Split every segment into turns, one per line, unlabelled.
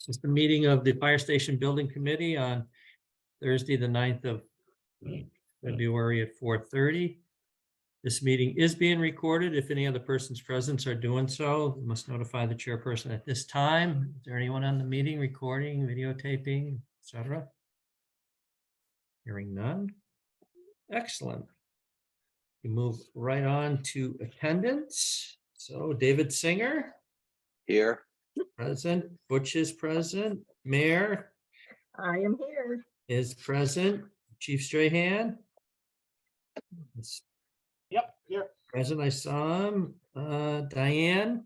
It's the meeting of the Fire Station Building Committee on Thursday, the 9th of February at 4:30. This meeting is being recorded. If any other persons present are doing so, you must notify the chairperson at this time. Is there anyone on the meeting recording, videotaping, etc.? Hearing none. Excellent. We move right on to attendance. So David Singer,
Here.
present. Butch is present. Mayor
I am here.
is present. Chief Strahan is
Yep, here.
present. I saw him. Diane?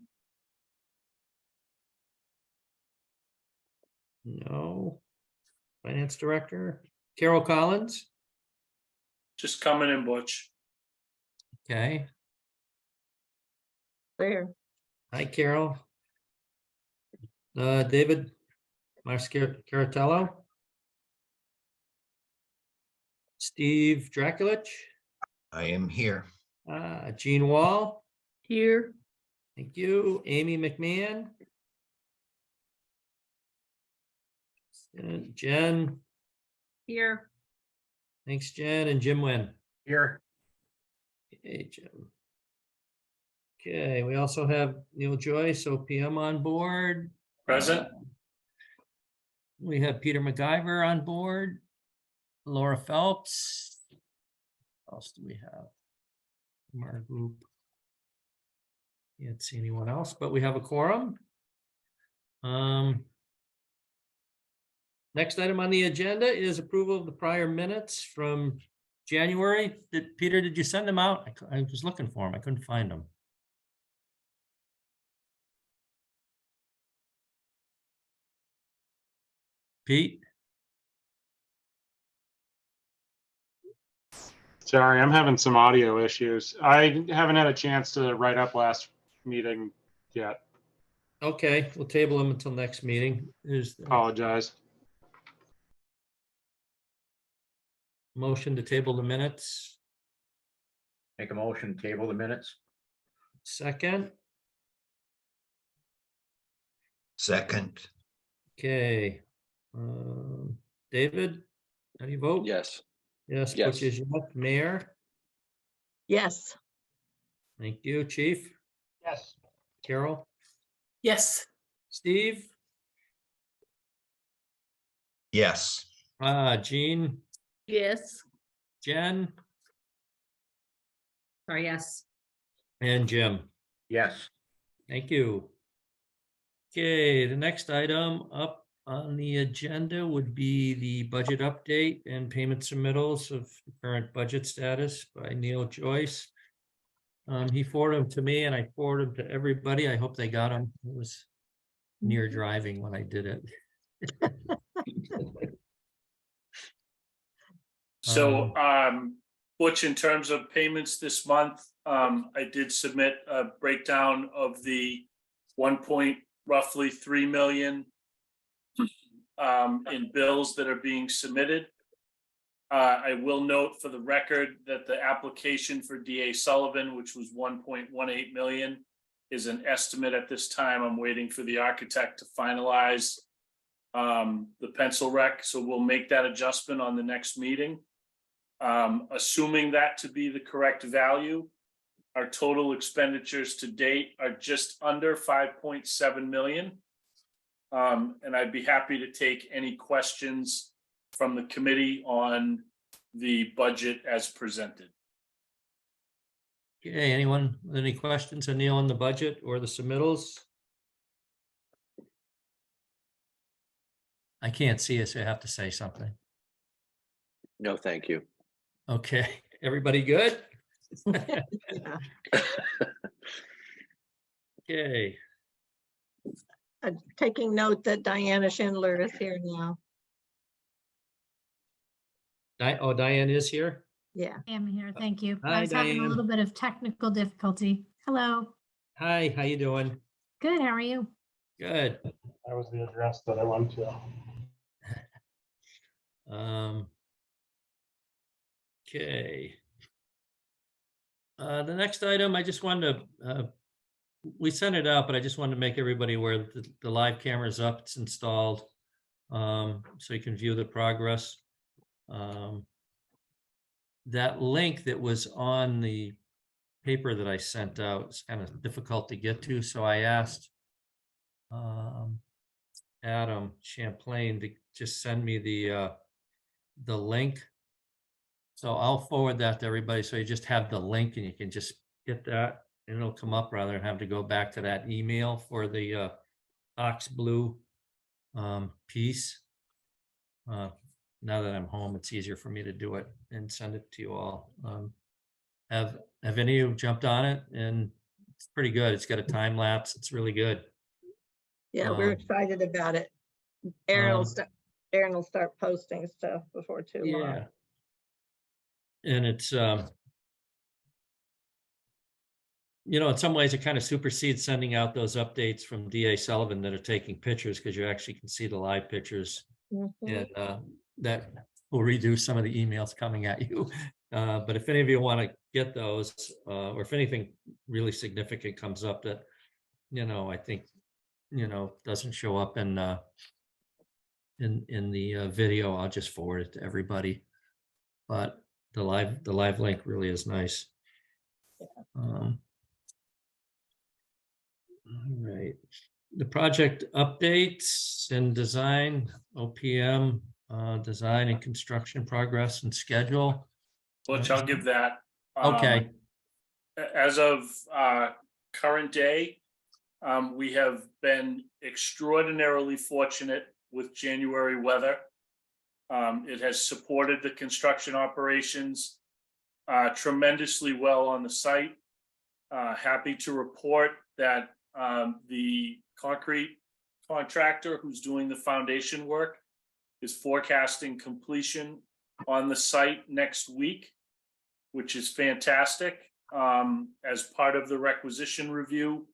No. Finance Director? Carol Collins?
Just coming in, Butch.
Okay.
Where?
Hi, Carol. David Caratello? Steve Draculich?
I am here.
Gene Wall?
Here.
Thank you. Amy McMahon? Jen?
Here.
Thanks, Jen. And Jim Nguyen?
Here.
Hey, Jim. Okay, we also have Neil Joyce, OPM on board.
Present.
We have Peter MacGyver on board. Laura Phelps. What else do we have? From our group. Can't see anyone else, but we have a quorum. Next item on the agenda is approval of the prior minutes from January. Peter, did you send them out? I was looking for them. I couldn't find them. Pete?
Sorry, I'm having some audio issues. I haven't had a chance to write up last meeting yet.
Okay, we'll table them until next meeting. Is there a
Apologize.
motion to table the minutes?
Make a motion, table the minutes.
Second?
Second,
Okay. David, how do you vote?
Yes.
Yes,
Yes.
which is yes. Mayor?
Yes.
Thank you. Chief?
Yes.
Carol?
Yes.
Steve?
yes.
Jean?
Yes.
Jen?
Sorry, yes.
And Jim?
Yes.
Thank you. Okay, the next item up on the agenda would be the budget update and payment submittals of the current budget status by Neil Joyce. He forwarded them to me and I forwarded them to everybody. I hope they got them. It was near driving when I did it.
So, Butch, in terms of payments this month, I did submit a breakdown of the roughly 3 million in bills that are being submitted. I will note for the record that the application for DA Sullivan, which was 1.18 million, is an estimate at this time. I'm waiting for the architect to finalize the pencil rec, so we'll make that adjustment on the next meeting. Assuming that to be the correct value, our total expenditures to date are just under 5.7 million. And I'd be happy to take any questions from the committee on the budget as presented.
Okay, anyone with any questions, Neil, on the budget or the submittals? I can't see it, so I have to say something.
No, thank you.
Okay, everybody good? Okay,
I'm taking note that Diana Schindler is here now.
Diane is here.
Yeah.
I am here, thank you.
Hi,
I was having
Diane.
a little bit of technical difficulty. Hello,
Hi, how you doing?
good, how are you?
Good.
That was the address that I went to.
Okay. The next item, I just wanted to we sent it out, but I just wanted to make everybody aware that the live camera is up, it's installed. So you can view the progress. That link that was on the paper that I sent out is kind of difficult to get to, so I asked Adam Champlain to just send me the link. So I'll forward that to everybody, so you just have the link and you can just get that, and it'll come up rather than have to go back to that email for the Ox Blue piece. Now that I'm home, it's easier for me to do it and send it to you all. Have any of you jumped on it? And it's pretty good. It's got a time lapse. It's really good.
Yeah, we're
Um,
excited about it. Aaron will start posting stuff before too long.
Yeah. And it's, in some ways it kind of supersedes sending out those updates from DA Sullivan that are taking pictures, because you actually can see the live pictures.
Mhm.
And that will reduce some of the emails coming at you. But if any of you want to get those, or if anything really significant comes up that, I think, doesn't show up in the video, I'll just forward it to everybody. But the live link really is nice. All right. The project updates and design, OPM, design and construction progress and schedule.
Which I'll give that.
Okay.
As of current day, we have been extraordinarily fortunate with January weather. It has supported the construction operations tremendously well on the site. Happy to report that the concrete contractor who's doing the foundation work is forecasting completion on the site next week, which is fantastic. As part of the requisition review,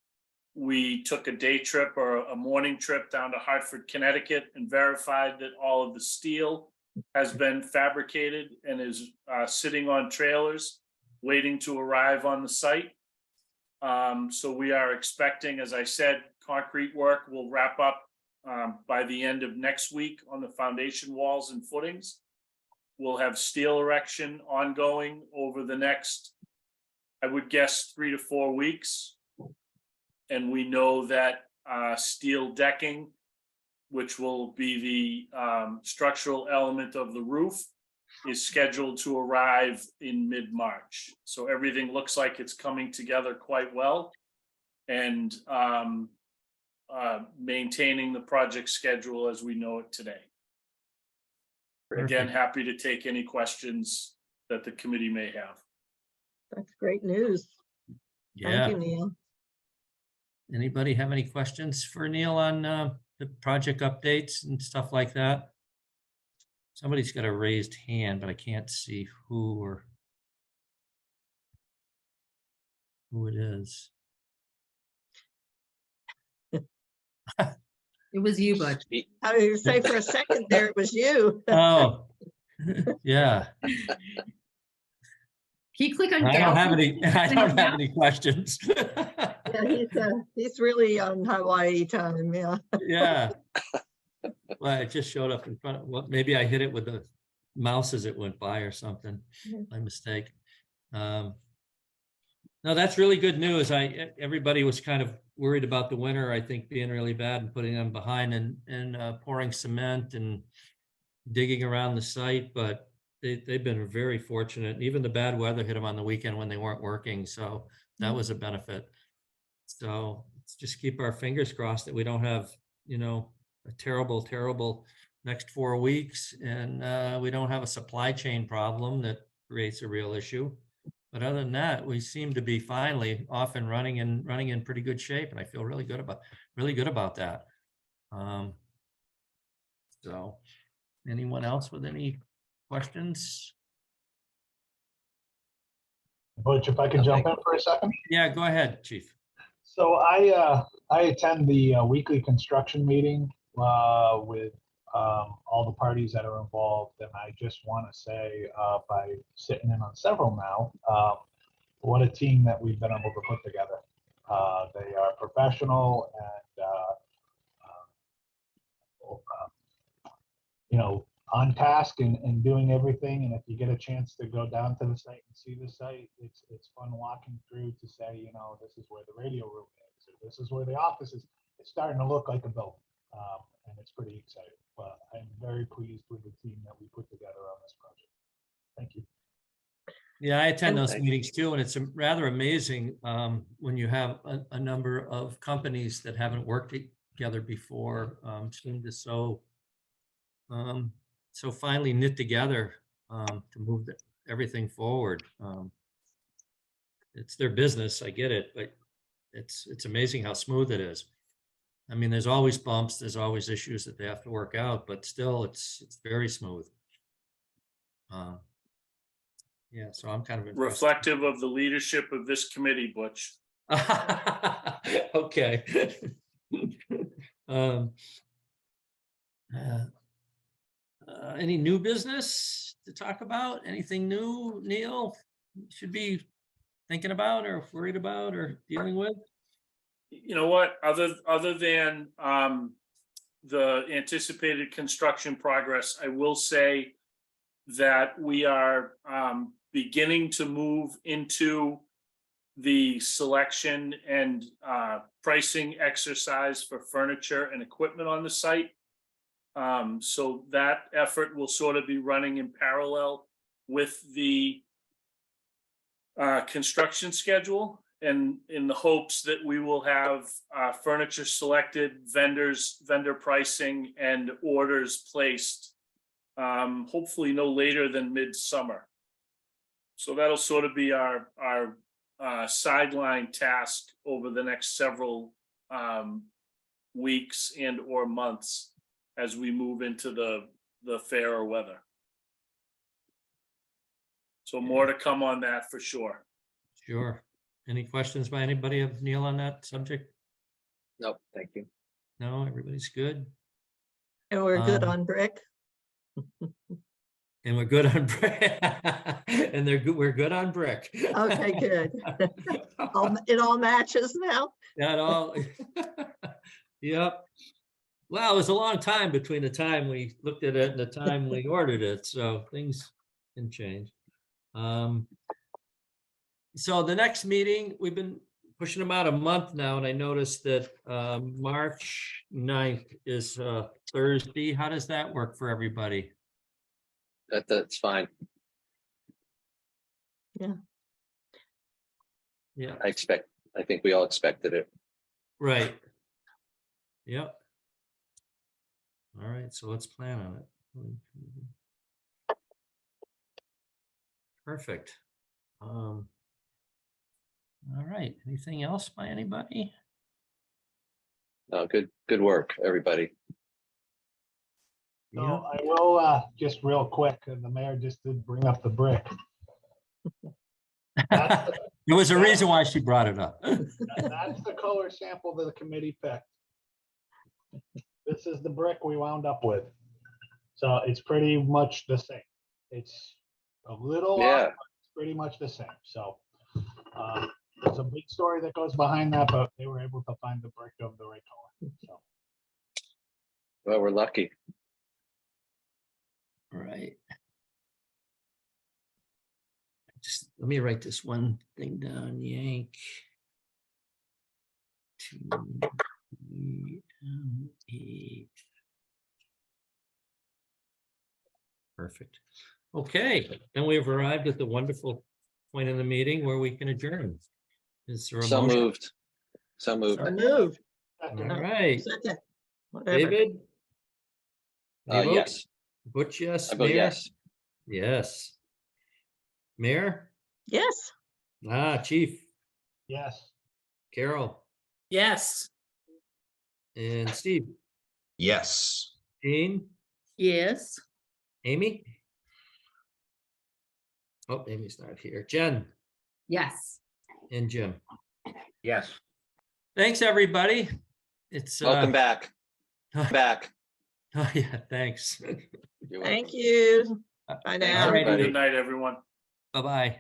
we took a day trip or a morning trip down to Hartford, Connecticut, and verified that all of the steel has been fabricated and is sitting on trailers waiting to arrive on the site. So we are expecting, as I said, concrete work will wrap up by the end of next week on the foundation walls and footings. We'll have steel erection ongoing over the next, I would guess, 3 to 4 weeks. And we know that steel decking, which will be the structural element of the roof, is scheduled to arrive in mid-March. So everything looks like it's coming together quite well, and maintaining the project schedule as we know it today. Again, happy to take any questions that the committee may have.
That's great news.
Yeah.
Thank you, Neil.
Anybody have any questions for Neil on the project updates and stuff like that? Somebody's got a raised hand, but I can't see who it is.
It was you, Bud.
I was gonna say for a second there, it was you.
Oh, yeah.
Can you click on
I don't have
Gauss?
any, I don't have any questions.
Yeah, he's really on Hawaii time, yeah.
Yeah. Well, it just showed up in front of, well, maybe I hit it with the mouse as it went by or something, my mistake. No, that's really good news. Everybody was kind of worried about the winter, I think, being really bad and putting them behind and pouring cement and digging around the site, but they've been very fortunate. Even the bad weather hit them on the weekend when they weren't working, so that was a benefit. So let's just keep our fingers crossed that we don't have, a terrible, terrible next 4 weeks, and we don't have a supply chain problem that creates a real issue. But other than that, we seem to be finally off and running in pretty good shape, and I feel really good about that. So, anyone else with any questions?
Butch, if I could jump in for a second.
Yeah, go ahead, Chief.
So I attend the weekly construction meeting with all the parties that are involved, and I just want to say, by sitting in on several now, what a team that we've been able to put together. They are professional and, you know, on task and doing everything. And if you get a chance to go down to the site and see the site, it's fun walking through to say, you know, this is where the radio room is, or this is where the office is. It's starting to look like a building, and it's pretty exciting. But I'm very pleased with the team that we put together on this project. Thank you.
Yeah, I attend those
Thank
meetings too, and it's rather amazing when you have a number of companies that haven't worked together before, seem to so finally knit together to move everything forward. It's their business, I get it, but it's amazing how smooth it is. I mean, there's always bumps, there's always issues that they have to work out, but still, it's very smooth. Yeah, so I'm kind of impressed.
Reflective of the leadership of this committee, Butch.
Okay. Any new business to talk about? Anything new, Neil, should be thinking about or worried about or dealing with?
You know what, other than the anticipated construction progress, I will say that we are beginning to move into the selection and pricing exercise for furniture and equipment on the site. So that effort will sort of be running in parallel with the construction schedule, and in the hopes that we will have furniture selected, vendor pricing, and orders placed, hopefully no later than midsummer. So that'll sort of be our sideline task over the next several weeks and or months as we move into the fairer weather. So more to come on that for sure.
Sure. Any questions by anybody of Neil on that subject?
Nope, thank you.
No, everybody's good.
And we're good
Um,
on brick.
And we're good on brick. And we're good on brick.
Okay, good. It all matches now.
That all. Yep. Well, it was a long time between the time we looked at it and the time we ordered it, so things can change. So the next meeting, we've been pushing them out a month now, and I noticed that March 9th is Thursday. How does that work for everybody?
That's fine.
Yeah,
I think we all expected it.
right. Yep. All right, so let's plan on it. Perfect. All right, anything else by anybody?
No, good work, everybody.
So
Yeah.
I will, just real quick, and the mayor just did bring up the brick. That's the-
There was a reason why she brought it up.
That's the color sample that the committee picked. This is the brick we wound up with. So it's pretty much the same. It's a little,
Yeah.
off, but it's pretty much the same. So there's a big story that goes behind that, but they were able to find the brick of the right color. So
Well, we're lucky.
Right. Just let me write this one thing down. Yank. 2E. Perfect. Okay, then we have arrived at the wonderful point in the meeting where we can adjourn. Is there a
So
motion?
moved. So moved.
So moved.
All right,
Second. Whatever.
David? You vote?
Yes,
Butch, yes.
I vote
Mayor?
yes.
Yes. Mayor?
Yes.
Chief,
yes.
Carol,
Yes.
and Steve,
Yes.
Jean,
Yes.
Amy? Oh, Amy's not here. Jen
Yes.
and Jim.
Yes.
Thanks, everybody. It's
Welcome back. Back.
Oh, yeah, thanks.
You're
Thank
welcome.
you. Bye now.
All righty.
Everybody.
Good night, everyone.
Bye-bye.